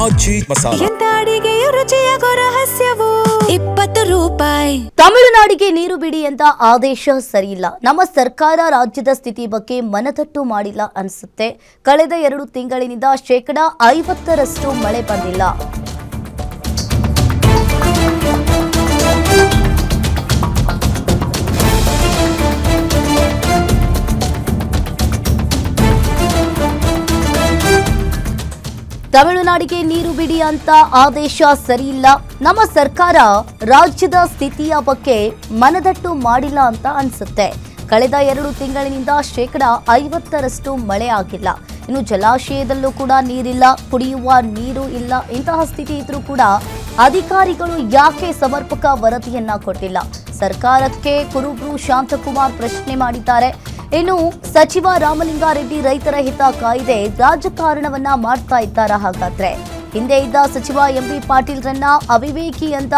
ಆಜಿ ಮಸಾಲ. ಎಂತ ಅಡಿಗೆಯ ರುಚಿಯಾಗೋ ರಹಸ್ಯವು 20 ರೂಪಾಯಿ. ತಮಿಳುನಾಡಿಗೆ ನೀರು ಬಿಡಿ ಅಂತ ಆದೇಶ ಸರಿಯಿಲ್ಲ. ನಮ್ಮ ಸರ್ಕಾರ ರಾಜ್ಯದ ಸ್ಥಿತಿ ಬಗ್ಗೆ ಮನದಟ್ಟು ಮಾಡಿಲ್ಲ ಅನಿಸುತ್ತೆ. ಕಳೆದ 2 ತಿಂಗಳಿನಿಂದ 50% ಮಳೆ ಬಂದಿಲ್ಲ. ತಮಿಳುನಾಡಿಗೆ ನೀರು ಬಿಡಿ ಅಂತ ಆದೇಶ ಸರಿಯಿಲ್ಲ. ನಮ್ಮ ಸರ್ಕಾರ ರಾಜ್ಯದ ಸ್ಥಿತಿಯ ಬಗ್ಗೆ ಮನದಟ್ಟು ಮಾಡಿಲ್ಲ ಅಂತ ಅನಿಸುತ್ತೆ. ಕಳೆದ 2 ತಿಂಗಳಿನಿಂದ 50% ಮಳೆ ಆಗಿಲ್ಲ. ಇನ್ನು ಜಲಾಶಯದಲ್ಲೂ ಕೂಡ ನೀರಿಲ್ಲ, ಕುಡಿಯುವ ನೀರು ಇಲ್ಲ. ಇಂತಹ ಸ್ಥಿತಿ ಇದ್ರೂ ಕೂಡ ಅಧಿಕಾರಿಗಳು ಯಾಕೆ ಸಮರ್ಪಕ ವರದಿಯನ್ನ ಕೊಟ್ಟಿಲ್ಲ? ಸರ್ಕಾರಕ್ಕೆ ಕುರುಬರು ಶಾಂತಕುಮಾರ್ ಪ್ರಶ್ನೆ ಮಾಡಿದ್ದಾರೆ. ಇನ್ನು ಸಚಿವ ರಾಮಲಿಂಗಾರೆಡ್ಡಿ ರೈತರ ಹಿತ ಕಾಯ್ದೆ ರಾಜಕಾರಣವನ್ನ ಮಾಡ್ತಾ ಇದ್ದಾರಾ? ಹಾಗಾದ್ರೆ ಹಿಂದೆ ಇದ್ದ ಸಚಿವ ಎಂಬಿ ಪಾಟೀಲ್ರನ್ನ ಅವಿವೇಕಿ ಅಂತ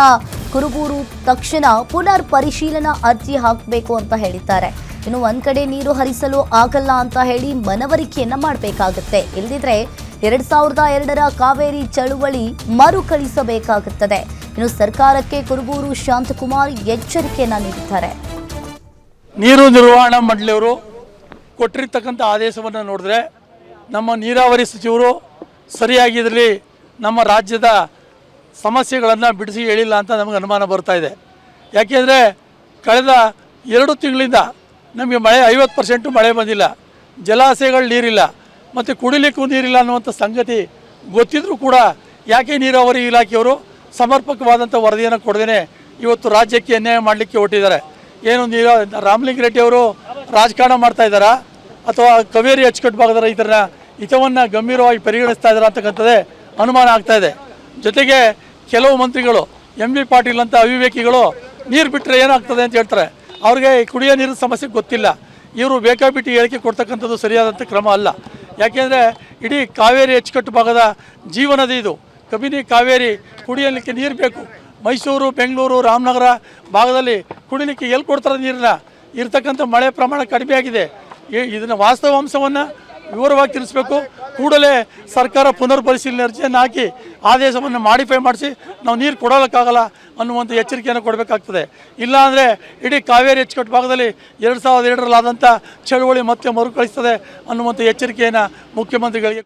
ಕುರುಬೂರು ತಕ್ಷಣ ಪುನರ್ ಪರಿಶೀಲನಾ ಅರ್ಜಿ ಹಾಕಬೇಕು ಅಂತ ಹೇಳಿದ್ದಾರೆ. ಇನ್ನು ಒಂದ್ ಕಡೆ ನೀರು ಹರಿಸಲು ಆಗಲ್ಲ ಅಂತ ಹೇಳಿ ಮನವರಿಕೆಯನ್ನ ಮಾಡಬೇಕಾಗುತ್ತೆ. ಇಲ್ಲದಿದ್ರೆ 2002ರ ಕಾವೇರಿ ಚಳುವಳಿ ಮರುಕಳಿಸಬೇಕಾಗುತ್ತದೆ. ಇನ್ನು ಸರ್ಕಾರಕ್ಕೆ ಕುರುಬೂರು ಶಾಂತಕುಮಾರ್ ಎಚ್ಚರಿಕೆಯನ್ನ ನೀಡಿದ್ದಾರೆ. ನೀರು ನಿರ್ವಹಣಾ ಮಂಡಳಿಯವರು ಕೊಟ್ಟಿರ್ತಕ್ಕಂಥ ಆದೇಶವನ್ನು ನೋಡಿದ್ರೆ ನಮ್ಮ ನೀರಾವರಿ ಸಚಿವರು ಸರಿಯಾಗಿ ಇದರಲ್ಲಿ ನಮ್ಮ ರಾಜ್ಯದ ಸಮಸ್ಯೆಗಳನ್ನು ಬಿಡಿಸಿ ಹೇಳಿಲ್ಲ ಅಂತ ನಮಗೆ ಅನುಮಾನ ಬರ್ತಾ ಇದೆ. ಯಾಕೆಂದರೆ ಕಳೆದ 2 ತಿಂಗಳಿಂದ ನಮಗೆ ಮಳೆ 50% ಮಳೆ ಬಂದಿಲ್ಲ, ಜಲಾಶಯಗಳು ನೀರಿಲ್ಲ ಮತ್ತು ಕುಡಿಲಿಕ್ಕೂ ನೀರಿಲ್ಲ ಅನ್ನುವಂಥ ಸಂಗತಿ ಗೊತ್ತಿದ್ರೂ ಕೂಡ ಯಾಕೆ ನೀರಾವರಿ ಇಲಾಖೆಯವರು ಸಮರ್ಪಕವಾದಂಥ ವರದಿಯನ್ನು ಕೊಡದೇನೆ ಇವತ್ತು ರಾಜ್ಯಕ್ಕೆ ಅನ್ಯಾಯ ಮಾಡಲಿಕ್ಕೆ ಹೊರಟಿದ್ದಾರೆ. ಏನು ರಾಮಲಿಂಗಾರೆಡ್ಡಿ ಅವರು ರಾಜಕಾರಣ ಮಾಡ್ತಾ ಇದ್ದಾರಾ ಅಥವಾ ಕಾವೇರಿ ಅಚ್ಚುಕಟ್ಟು ಭಾಗದ ರೈತರ ಹಿತವನ್ನು ಗಂಭೀರವಾಗಿ ಪರಿಗಣಿಸ್ತಾ ಇದ್ದಾರಾ ಅಂತಕ್ಕಂಥದ್ದೇ ಅನುಮಾನ ಆಗ್ತಾ ಇದೆ. ಜೊತೆಗೆ ಕೆಲವು ಮಂತ್ರಿಗಳು ಎಂಬಿ ಪಾಟೀಲ್ ಅಂತ ಅವಿವೇಕಿಗಳು ನೀರು ಬಿಟ್ಟರೆ ಏನಾಗ್ತದೆ ಅಂತ ಹೇಳ್ತಾರೆ. ಅವ್ರಿಗೆ ಕುಡಿಯೋ ನೀರಿನ ಸಮಸ್ಯೆ ಗೊತ್ತಿಲ್ಲ. ಇವರು ಬೇಕಾಬಿಟ್ಟು ಹೇಳಿಕೆ ಕೊಡ್ತಕ್ಕಂಥದ್ದು ಸರಿಯಾದಂಥ ಕ್ರಮ ಅಲ್ಲ. ಯಾಕೆಂದರೆ ಇಡೀ ಕಾವೇರಿ ಅಚ್ಚುಕಟ್ಟು ಭಾಗದ ಜೀವನದಿ ಇದು. ಕಬಿನಿ ಕಾವೇರಿ ಕುಡಿಯಲಿಕ್ಕೆ ನೀರು ಬೇಕು. ಮೈಸೂರು, ಬೆಂಗಳೂರು, ರಾಮನಗರ ಭಾಗದಲ್ಲಿ ಕುಡಿಲಿಕ್ಕೆ ಎಲ್ಲಿ ಕೊಡ್ತಾರೆ ನೀರನ್ನ? ಇರ್ತಕ್ಕಂಥ ಮಳೆ ಪ್ರಮಾಣ ಕಡಿಮೆ ಆಗಿದೆ. ಇದನ್ನು ವಾಸ್ತವಾಂಶವನ್ನು ವಿವರವಾಗಿ ತಿಳಿಸ್ಬೇಕು. ಕೂಡಲೇ ಸರ್ಕಾರ ಪುನರ್ ಪರಿಶೀಲನೆ ಅರ್ಜಿಯನ್ನು ಹಾಕಿ ಆದೇಶವನ್ನು ಮಾಡಿಫೈ ಮಾಡಿಸಿ ನಾವು ನೀರು ಕೊಡೋಕ್ಕಾಗಲ್ಲ ಅನ್ನುವಂಥ ಎಚ್ಚರಿಕೆಯನ್ನು ಕೊಡಬೇಕಾಗ್ತದೆ. ಇಲ್ಲಾಂದರೆ ಇಡೀ ಕಾವೇರಿ ಅಚ್ಚುಕಟ್ಟು ಭಾಗದಲ್ಲಿ 2002ರಲ್ಲಾದಂಥ ಚಳುವಳಿ ಮತ್ತೆ ಮರುಕಳಿಸ್ತದೆ ಅನ್ನುವಂಥ ಎಚ್ಚರಿಕೆಯನ್ನು ಮುಖ್ಯಮಂತ್ರಿಗಳಿಗೆ